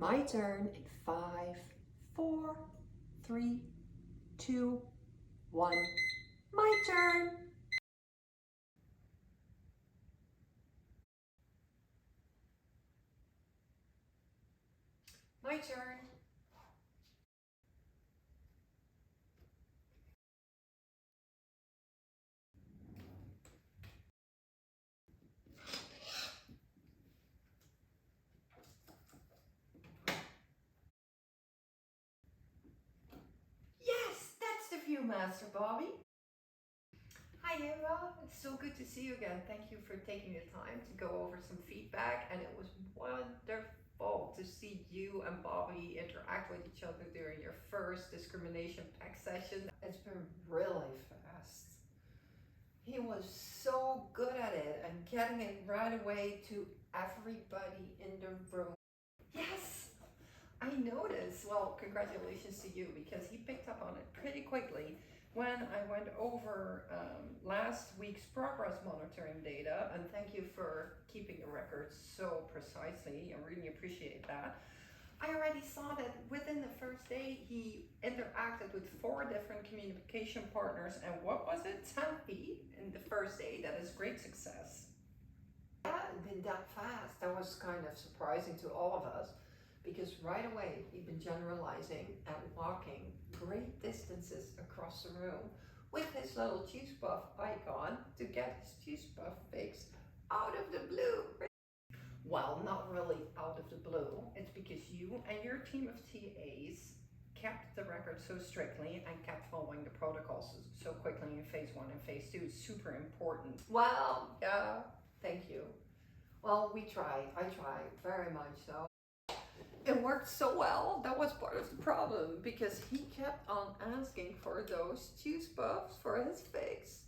My turn in 5, 4, 3, 2, 1. My turn. My turn. Yes, that's the view, Master Bobby. Hi Eva, it's so good to see you again. Thank you for taking the time to go over some feedback, and it was wonderful to see you and Bobby interact with each other during your first discrimination pack session. It's been really fast. He was so good at it and getting it right away to everybody in the room. Yes, I noticed. Well, congratulations to you, because he picked up on it pretty quickly when I went over last week's progress monitoring data, and thank you for keeping the records so precisely. I really appreciate that. I already saw that within the first day he interacted with 4 different communication partners, and what was it, 10 in the first day? That is great success. It hadn't been that fast. That was kind of surprising to all of us, because right away he'd been generalizing and walking great distances across the room with his little cheese puff icon to get his cheese puff fix out of the blue. Well, not really out of the blue. It's because you and your team of TAs kept the record so strictly and kept following the protocols so quickly in phase 1 and phase 2. It's super important. Well, yeah, thank you. Well, we tried. I tried very much so. It worked so well. That was part of the problem, because he kept on asking for those cheese puffs for his fix.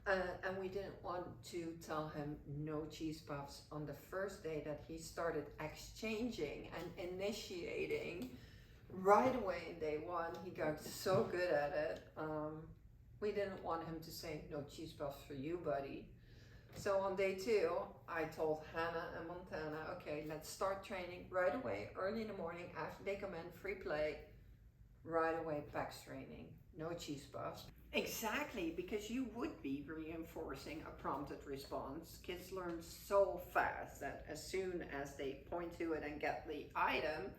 And we didn't want to tell him no cheese puffs on the first day that he started exchanging and initiating right away in day 1. He got so good at it. We didn't want him to say no cheese puffs for you, buddy. So on day 2, I told Hannah and Montana, okay, let's start training right away, early in the morning, after they come in, free play, right away, PAX training, no cheese puffs. Exactly, because you would be reinforcing a prompted response. Kids learn so fast that as soon as they point to it and get the item,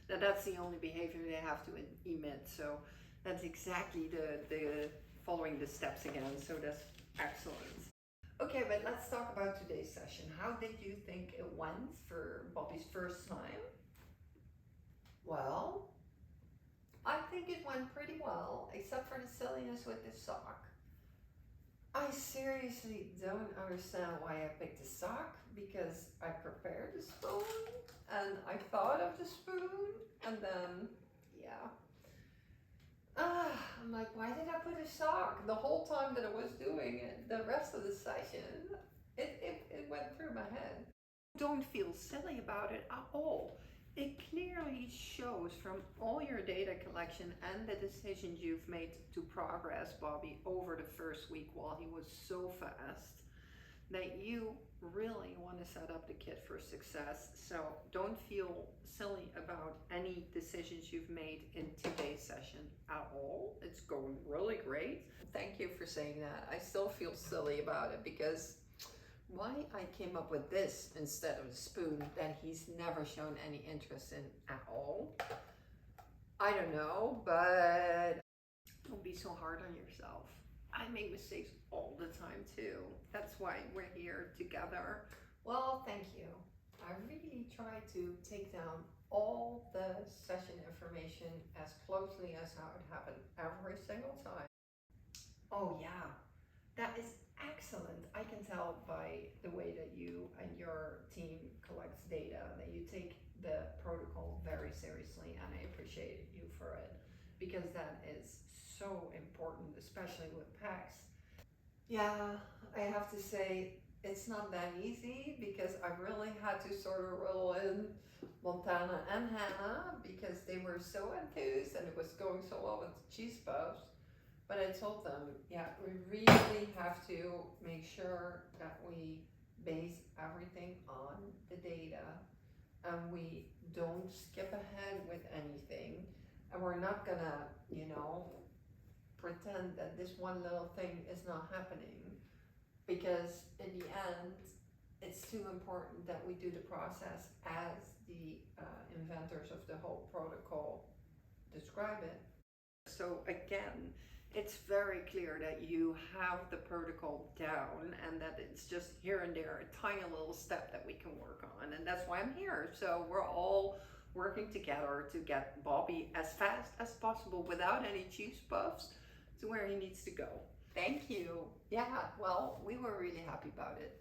that's the only behavior they have to emit. So that's exactly the following the steps again. So that's excellent. Okay, but let's talk about today's session. How did you think it went for Bobby's first time? Well, I think it went pretty well, except for the silliness with the sock. I seriously don't understand why I picked the sock, because I prepared the spoon and I thought of the spoon, and then, yeah. I'm like, why did I put a sock? The whole time that I was doing it, the rest of the session, it went through my head. Don't feel silly about it at all. It clearly shows from all your data collection and the decisions you've made to progress Bobby over the first week while he was so fast, that you really want to set up the kid for success. So don't feel silly about any decisions you've made in today's session at all. It's going really great. Thank you for saying that. I still feel silly about it, because why I came up with this instead of the spoon that he's never shown any interest in at all, I don't know, but don't be so hard on yourself. I make mistakes all the time too. That's why we're here together. Well, thank you. I really try to take down all the session information as closely as how it happened every single time. Oh yeah, that is excellent. I can tell by the way that you and your team collects data that you take the protocol very seriously, and I appreciate you for it, because that is so important, especially with PACs. Yeah, I have to say it's not that easy, because I really had to sort of roll in Montana and Hannah, because they were so enthused and it was going so well with the cheese puffs. But I told them, yeah, we really have to make sure that we base everything on the data and we don't skip ahead with anything, and we're not gonna, pretend that this one little thing is not happening, because in the end, it's too important that we do the process as the inventors of the whole protocol describe it. So again, it's very clear that you have the protocol down and that it's just here and there a tiny little step that we can work on, and that's why I'm here. So we're all working together to get Bobby as fast as possible without any cheese puffs to where he needs to go. Thank you. Yeah, well, we were really happy about it.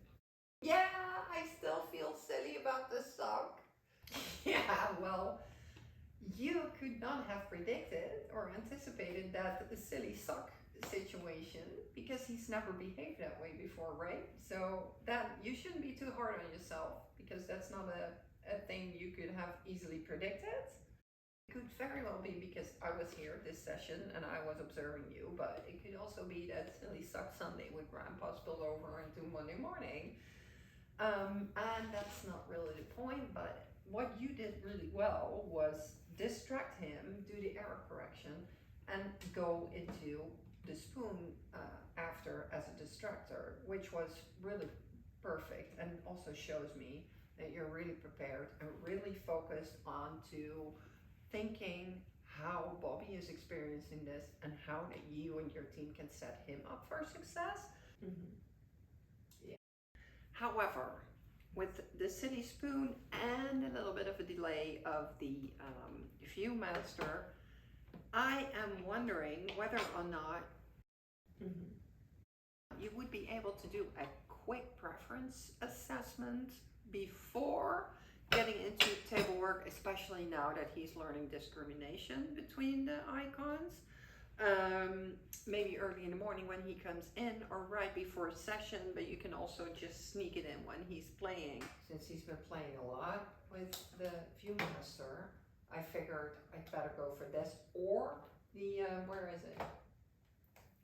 Yeah, I still feel silly about the sock. Yeah, well, you could not have predicted or anticipated that the silly sock situation, because he's never behaved that way before, right? So that you shouldn't be too hard on yourself, because that's not a thing you could have easily predicted. It could very well be because I was here this session and I was observing you, but it could also be that silly sock Sunday with Grandpa spilled over into Monday morning. And that's not really the point, but what you did really well was distract him, do the error correction, and go into the spoon after as a distractor, which was really perfect, and also shows me that you're really prepared and really focused on to thinking how Bobby is experiencing this and how that you and your team can set him up for success. Yeah. However, with the city spoon and a little bit of a delay of the Viewmaster, I am wondering whether or not you would be able to do a quick preference assessment before getting into table work, especially now that he's learning discrimination between the icons. Maybe early in the morning when he comes in, or right before session, but you can also just sneak it in when he's playing. Since he's been playing a lot with the Viewmaster, I figured I'd better go for this or the, where is it?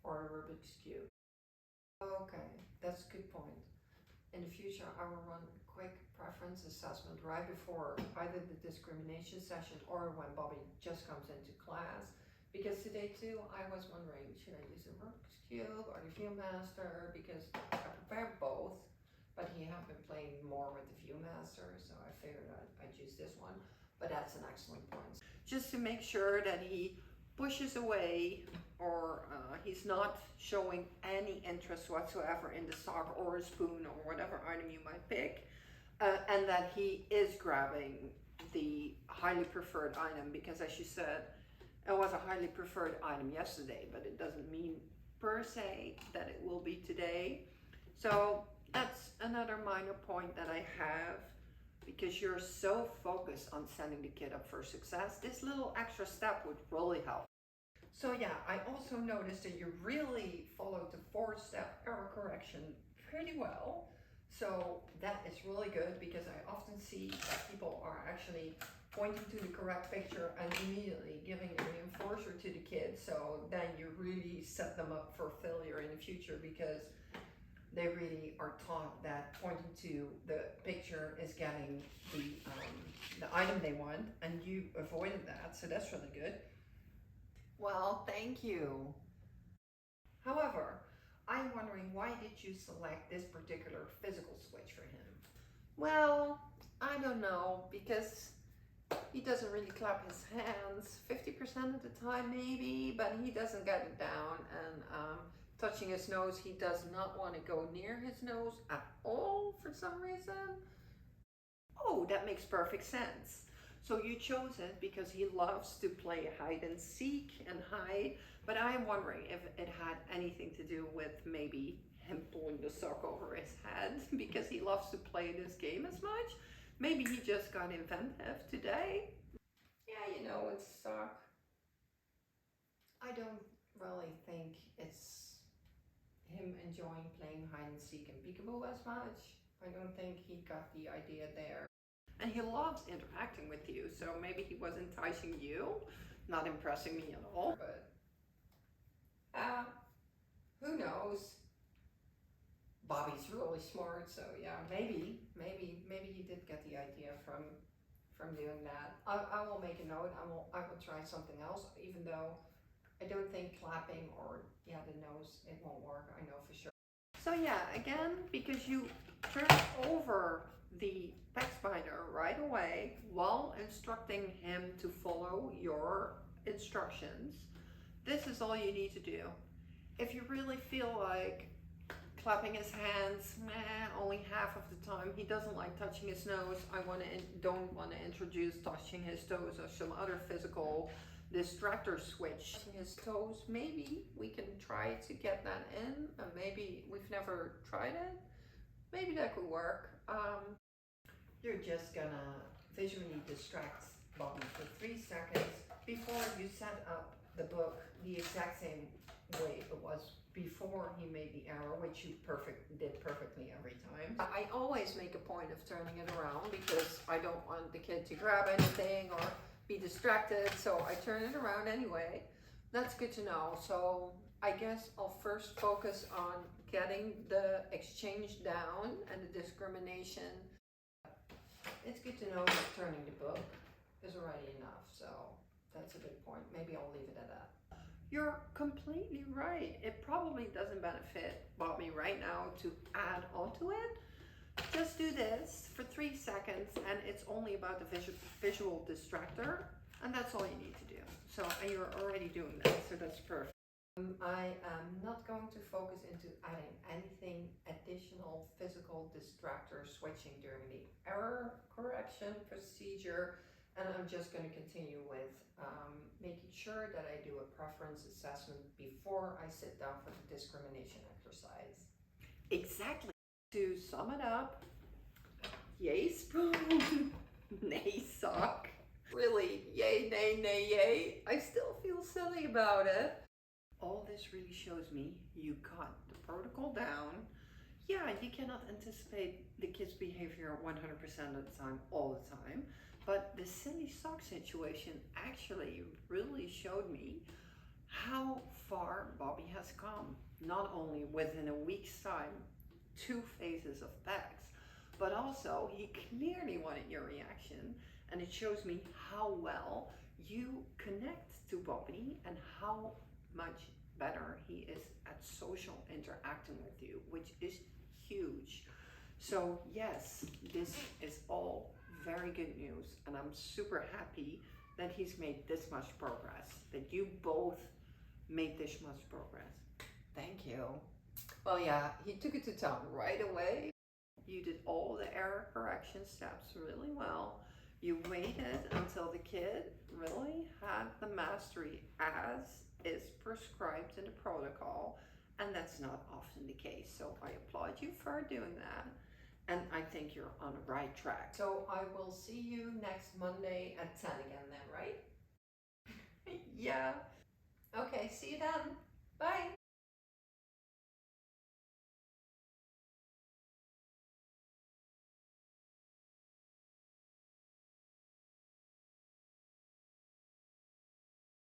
Or a Rubik's Cube. Okay, that's a good point. In the future, I will run a quick preference assessment right before either the discrimination session or when Bobby just comes into class. Because today too, I was wondering, should I use the Rubik's Cube or the Viewmaster? Because I prepared both, but he had been playing more with the Viewmaster, so I figured I'd use this one. But that's an excellent point. Just to make sure that he pushes away, or he's not showing any interest whatsoever in the sock or a spoon or whatever item you might pick, and that he is grabbing the highly preferred item, because as you said, it was a highly preferred item yesterday, but it doesn't mean per se that it will be today. So that's another minor point that I have, because you're so focused on setting the kid up for success. This little extra step would really help. So yeah, I also noticed that you really followed the 4-step error correction pretty well. So that is really good, because I often see that people are actually pointing to the correct picture and immediately giving a reinforcer to the kids. So then you really set them up for failure in the future, because they really are taught that pointing to the picture is getting the item they want, and you avoided that. So that's really good. Well, thank you. However, I'm wondering, why did you select this particular physical switch for him? Well, I don't know, because he doesn't really clap his hands 50% of the time maybe, but he doesn't get it down, and touching his nose, he does not want to go near his nose at all for some reason. Oh, that makes perfect sense. So you chose it because he loves to play hide and seek and hide, but I'm wondering if it had anything to do with maybe him pulling the sock over his head because he loves to play this game as much. Maybe he just got inventive today. Yeah, it's sock. I don't really think it's him enjoying playing hide and seek and peekaboo as much. I don't think he got the idea there. And he loves interacting with you, so maybe he was enticing you, not impressing me at all. But who knows? Bobby's really smart, so yeah, maybe he did get the idea from from doing that. I will make a note. I will try something else, even though I don't think clapping or the nose, it won't work. I know for sure. So yeah, again, because you turn over the peg spider right away while instructing him to follow your instructions, this is all you need to do. If you really feel like clapping his hands, only half of the time, he doesn't like touching his nose, don't want to introduce touching his toes or some other physical distractor switch. His toes, maybe we can try to get that in. Maybe we've never tried it. Maybe that could work. You're just gonna visually distract Bobby for 3 seconds before you set up the book the exact same way it was before he made the error, which you did perfectly every time. I always make a point of turning it around because I don't want the kid to grab anything or be distracted, so I turn it around anyway. That's good to know. So I guess I'll first focus on getting the exchange down and the discrimination. It's good to know that turning the book is already enough, so that's a good point. Maybe I'll leave it at that. You're completely right. It probably doesn't benefit Bobby right now to add onto it. Just do this for 3 seconds and it's only about the visual distractor, and that's all you need to do. So you're already doing that, so that's perfect. I am not going to focus into adding anything additional physical distractor switching during the error correction procedure, and I'm just going to continue with making sure that I do a preference assessment before I sit down for the discrimination exercise. Exactly. To sum it up, yay spoon, nay sock. Really, yay, nay, nay, yay. I still feel silly about it. All this really shows me you got the protocol down. Yeah, you cannot anticipate the kid's behavior 100% of the time, all the time, but the silly sock situation actually really showed me how far Bobby has come. Not only within a week's time, 2 phases of pegs, but also he clearly wanted your reaction, and it shows me how well you connect to Bobby and how much better he is at social interacting with you, which is huge. So yes, this is all very good news, and I'm super happy that he's made this much progress, that you both made this much progress. Thank you. Well, yeah, he took it to town right away. You did all the error correction steps really well. You waited until the kid really had the mastery as is prescribed in the protocol, and that's not often the case. So I applaud you for doing that, and I think you're on the right track. So I will see you next Monday at 10 again then, right? Yeah. Okay, see you then. Bye.